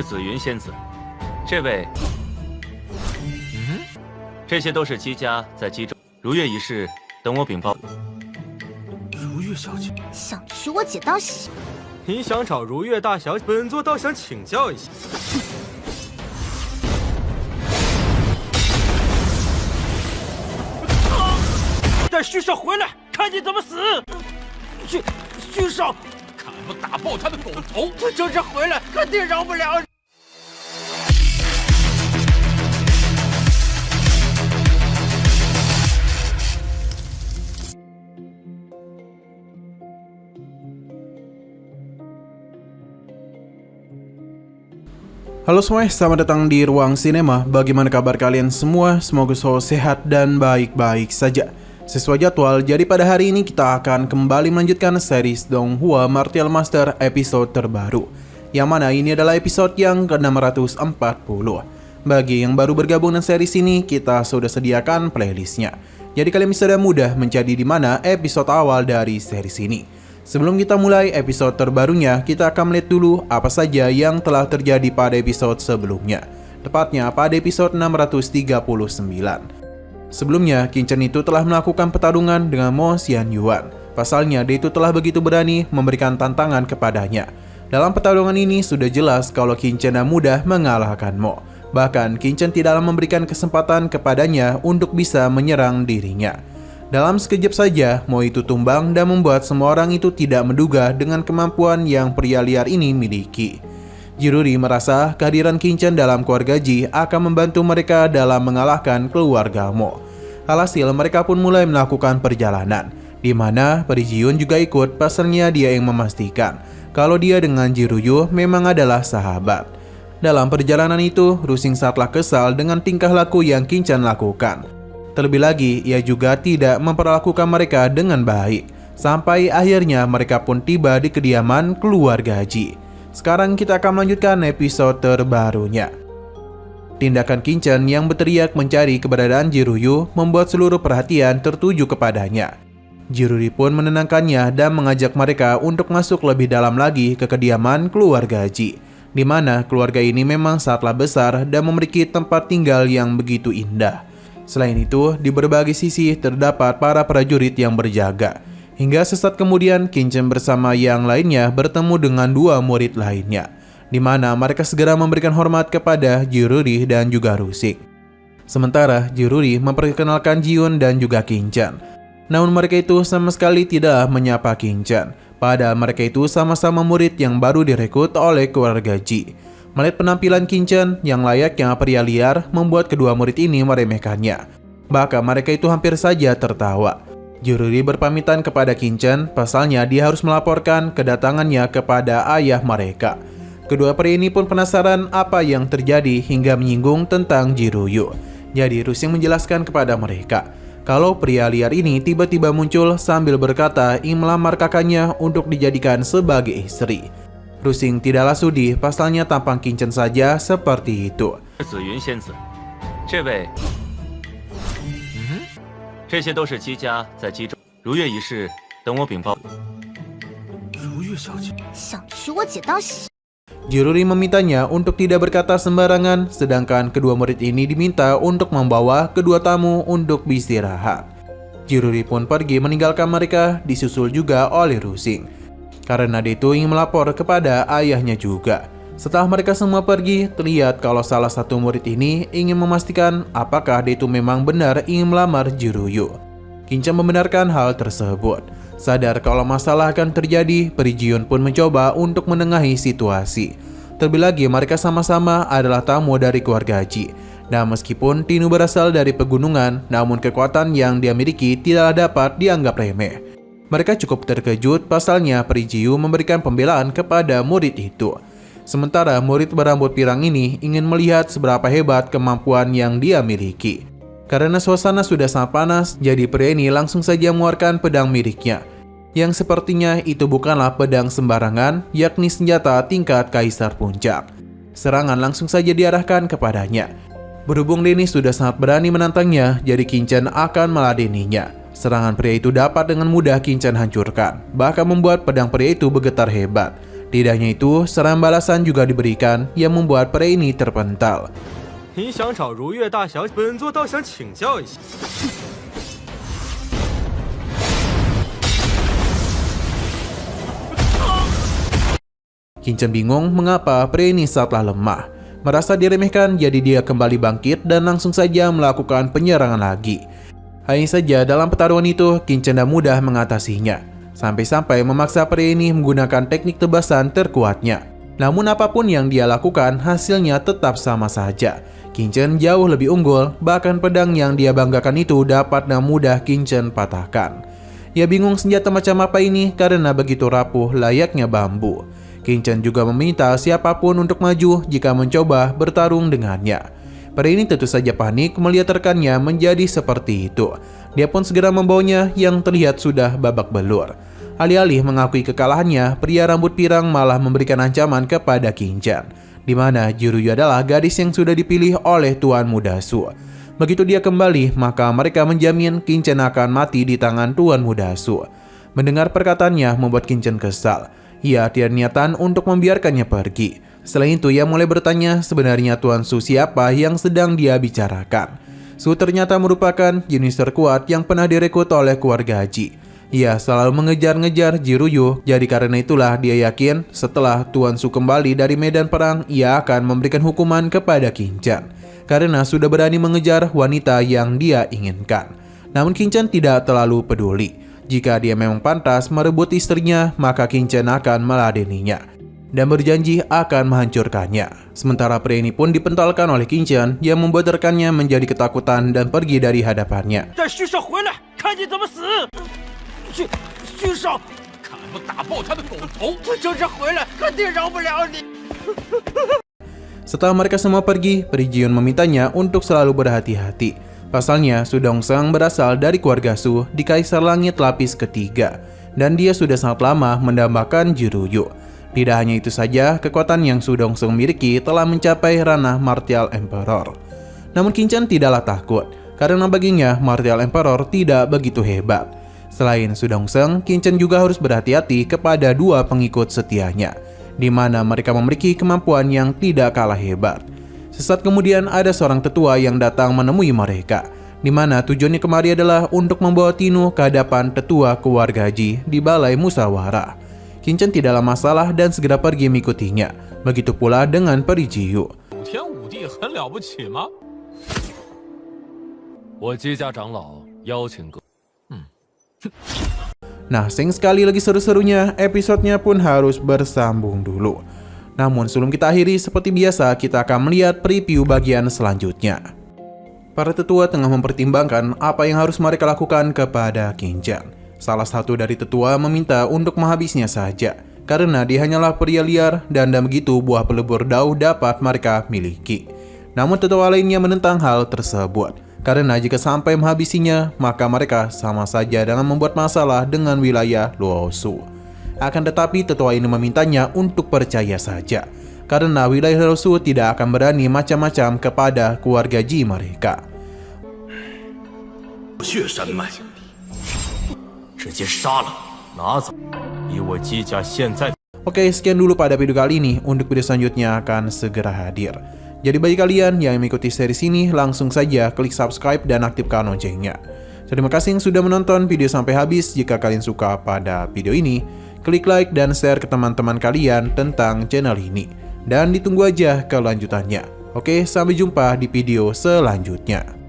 是紫云仙子，这位，这些都是姬家在姬州如月一事，等我禀报。如月小姐，想娶我姐当媳？你想找如月大小姐？本座倒想请教一下。带虚少回来，看你怎么死！虚少，看我打爆他的狗头！他就是回来，肯定饶不了。Halo semuanya, selamat datang di Ruang Sinema. Bagaimana kabar kalian semua? Semoga selalu sehat dan baik-baik saja. Sesuai jadwal, jadi pada hari ini kita akan kembali melanjutkan series Donghua Martial Master episode terbaru, yang mana ini adalah episode yang ke-640. Bagi yang baru bergabung dengan series ini, kita sudah sediakan playlistnya, jadi kalian bisa mudah mencari di mana episode awal dari series ini. Sebelum kita mulai episode terbarunya, kita akan melihat dulu apa saja yang telah terjadi pada episode sebelumnya, tepatnya pada episode 639. Sebelumnya, Qingchen itu telah melakukan pertarungan dengan Mo Xianyuan. Pasalnya, dia itu telah begitu berani memberikan tantangan kepadanya. Dalam pertarungan ini sudah jelas kalau Qingchen mudah mengalahkan Mo. Bahkan, Qingchen tidaklah memberikan kesempatan kepadanya untuk bisa menyerang dirinya. Dalam sekejap saja, Mo itu tumbang dan membuat semua orang itu tidak menduga dengan kemampuan yang pria liar ini miliki. Jiruri merasa kehadiran Qingchen dalam keluarga Ji akan membantu mereka dalam mengalahkan keluarga Mo. Alhasil mereka pun mulai melakukan perjalanan, di mana Peri Jiyun juga ikut. Pasalnya dia yang memastikan kalau dia dengan Jiruyu memang adalah sahabat. Dalam perjalanan itu, Rusing sangatlah kesal dengan tingkah laku yang Qingchen lakukan. Terlebih lagi, ia juga tidak memperlakukan mereka dengan baik. Sampai akhirnya mereka pun tiba di kediaman keluarga Ji. Sekarang kita akan melanjutkan episode terbarunya. Tindakan Qingchen yang berteriak mencari keberadaan Jiruyu membuat seluruh perhatian tertuju kepadanya. Jiruri pun menenangkannya dan mengajak mereka untuk masuk lebih dalam lagi ke kediaman keluarga Ji, di mana keluarga ini memang sangatlah besar dan memiliki tempat tinggal yang begitu indah. Selain itu, di berbagai sisi terdapat para prajurit yang berjaga. Hingga sesaat kemudian, Qingchen bersama yang lainnya bertemu dengan dua murid lainnya, di mana mereka segera memberikan hormat kepada Jiruri dan juga Rusing. Sementara Jiruri memperkenalkan Jiyun dan juga Qingchen. Namun mereka itu sama sekali tidak menyapa Qingchen, padahal mereka itu sama-sama murid yang baru direkrut oleh keluarga Ji. Melihat penampilan Qingchen yang layaknya pria liar membuat kedua murid ini meremehkannya. Bahkan mereka itu hampir saja tertawa. Jiruri berpamitan kepada Qingchen, pasalnya dia harus melaporkan kedatangannya kepada ayah mereka. Kedua pria ini pun penasaran apa yang terjadi hingga menyinggung tentang Jiruyu. Jadi Rusing menjelaskan kepada mereka kalau pria liar ini tiba-tiba muncul sambil berkata ingin melamar kakaknya untuk dijadikan sebagai istri. Rusing tidaklah sudi, pasalnya tampang Qingchen saja seperti itu. 紫云仙子，这位，这些都是姬家在姬州如月一事，等我禀报。如月小姐，想娶我姐当媳？ Jiruri memintanya untuk tidak berkata sembarangan, sedangkan kedua murid ini diminta untuk membawa kedua tamu untuk beristirahat. Jiruri pun pergi meninggalkan mereka, disusul juga oleh Rusing, karena dia itu ingin melapor kepada ayahnya juga. Setelah mereka semua pergi, terlihat kalau salah satu murid ini ingin memastikan apakah dia itu memang benar ingin melamar Jiruyu. Qingchen membenarkan hal tersebut. Sadar kalau masalah akan terjadi, Peri Jiyun pun mencoba untuk menengahi situasi. Terlebih lagi mereka sama-sama adalah tamu dari keluarga Ji. Dan meskipun Tinu berasal dari pegunungan, namun kekuatan yang dia miliki tidaklah dapat dianggap remeh. Mereka cukup terkejut pasalnya Peri Jiyun memberikan pembelaan kepada murid itu. Sementara murid berambut pirang ini ingin melihat seberapa hebat kemampuan yang dia miliki. Karena suasana sudah sangat panas, jadi pria ini langsung saja mengeluarkan pedang miliknya, yang sepertinya itu bukanlah pedang sembarangan, yakni senjata tingkat Kaisar Puncak. Serangan langsung saja diarahkan kepadanya. Berhubung Denny sudah sangat berani menantangnya, jadi Qingchen akan meladeninya. Serangan pria itu dapat dengan mudah Qingchen hancurkan, bahkan membuat pedang pria itu bergetar hebat. Tidak hanya itu, serangan balasan juga diberikan yang membuat pria ini terpental. 你想找如月大小，本座倒想请教一下。 Qin Chen bingung mengapa pria ini setelah lemah. Merasa diremehkan, jadi dia kembali bangkit dan langsung saja melakukan penyerangan lagi. Hanya saja dalam pertarungan itu, Qin Chen tidak mudah mengatasinya. Sampai-sampai memaksa pria ini menggunakan teknik tebasan terkuatnya. Namun apapun yang dia lakukan, hasilnya tetap sama saja. Qin Chen jauh lebih unggul, bahkan pedang yang dia banggakan itu dapat dengan mudah Qin Chen patahkan. Ia bingung senjata macam apa ini karena begitu rapuh layaknya bambu. Qin Chen juga meminta siapapun untuk maju jika mencoba bertarung dengannya. Pria ini tentu saja panik melihat rekannya menjadi seperti itu. Dia pun segera membawanya yang terlihat sudah babak belur. Alih-alih mengakui kekalahannya, pria rambut pirang malah memberikan ancaman kepada Qin Chen, di mana Jiruyu adalah gadis yang sudah dipilih oleh Tuan Muda Su. Begitu dia kembali, maka mereka menjamin Qin Chen akan mati di tangan Tuan Muda Su. Mendengar perkataannya membuat Qin Chen kesal. Ia tidak niatan untuk membiarkannya pergi. Selain itu, ia mulai bertanya sebenarnya Tuan Su siapa yang sedang dia bicarakan. Su ternyata merupakan jenis terkuat yang pernah direkrut oleh keluarga Haji. Ia selalu mengejar-ngejar Jiruyu, jadi karena itulah dia yakin setelah Tuan Su kembali dari medan perang, ia akan memberikan hukuman kepada Qin Chen karena sudah berani mengejar wanita yang dia inginkan. Namun Qin Chen tidak terlalu peduli. Jika dia memang pantas merebut istrinya, maka Qin Chen akan meladeninya dan berjanji akan menghancurkannya. Sementara pria ini pun dipentalkan oleh Qin Chen yang membuat rekannya menjadi ketakutan dan pergi dari hadapannya. 带虚少回来，看你怎么死！虚少， 砍不打爆他的狗头！ 他就是回来，肯定饶不了你。 Setelah mereka semua pergi, Peri Jiun memintanya untuk selalu berhati-hati. Pasalnya, Su Dongseng berasal dari keluarga Su di Kaisar Langit lapis ketiga, dan dia sudah sangat lama mendambakan Jiruyu. Tidak hanya itu saja, kekuatan yang Su Dongseng miliki telah mencapai ranah Martial Emperor. Namun Qin Chen tidaklah takut, karena baginya Martial Emperor tidak begitu hebat. Selain Su Dongseng, Qin Chen juga harus berhati-hati kepada dua pengikut setianya, di mana mereka memiliki kemampuan yang tidak kalah hebat. Sesaat kemudian ada seorang tetua yang datang menemui mereka, di mana tujuannya kemari adalah untuk membawa Tinu ke hadapan tetua keluarga Haji di balai musyawarah. Qin Chen tidaklah masalah dan segera pergi mengikutinya. Begitu pula dengan Peri Jiu. 武天武帝很了不起吗？ 我姬家长老邀请各。 Nah, sayang sekali lagi seru-serunya, episodenya pun harus bersambung dulu. Namun sebelum kita akhiri, seperti biasa kita akan melihat preview bagian selanjutnya. Para tetua tengah mempertimbangkan apa yang harus mereka lakukan kepada Qin Chen. Salah satu dari tetua meminta untuk menghabisnya saja, karena dia hanyalah pria liar dan begitu buah pelebur Dao dapat mereka miliki. Namun tetua lainnya menentang hal tersebut, karena jika sampai menghabisinya, maka mereka sama saja dengan membuat masalah dengan wilayah Luosu. Akan tetapi tetua ini memintanya untuk percaya saja, karena wilayah Luosu tidak akan berani macam-macam kepada keluarga Ji mereka. 血山脉，直接杀了，拿走，以我姬家现在。 Oke, sekian dulu pada video kali ini. Untuk video selanjutnya akan segera hadir. Jadi bagi kalian yang mengikuti series ini, langsung saja klik subscribe dan aktifkan loncengnya. Terima kasih yang sudah menonton video sampai habis. Jika kalian suka pada video ini, klik like dan share ke teman-teman kalian tentang channel ini. Dan ditunggu aja kelanjutannya. Oke, sampai jumpa di video selanjutnya.